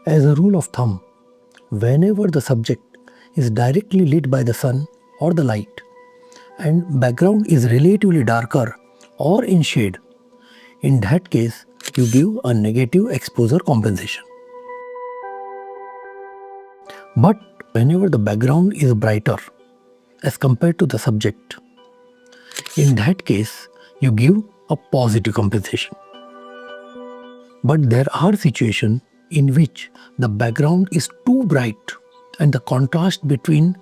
As a rule of thumb, whenever the subject is directly lit by the sun or the light and background is relatively darker or in shade, in that case you give a negative exposure compensation. But whenever the background is brighter as compared to the subject, in that case you give a positive compensation. But there are situations in which the background is too bright and the contrast between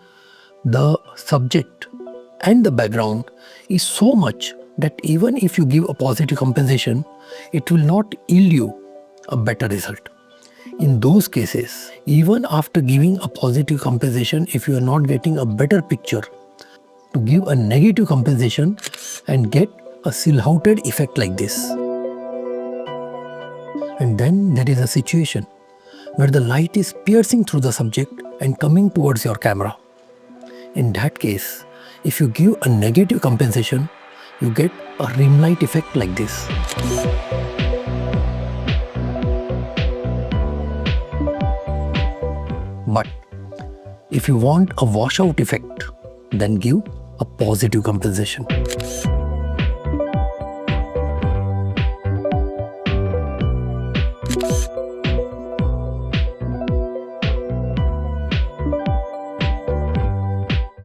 the subject and the background is so much that even if you give a positive compensation, it will not yield you a better result. In those cases, even after giving a positive compensation, if you are not getting a better picture, to give a negative compensation and get a silhouetted effect like this. And then there is a situation where the light is piercing through the subject and coming towards your camera. In that case, if you give a negative compensation, you get a rim light effect like this. But if you want a washout effect, then give a positive compensation.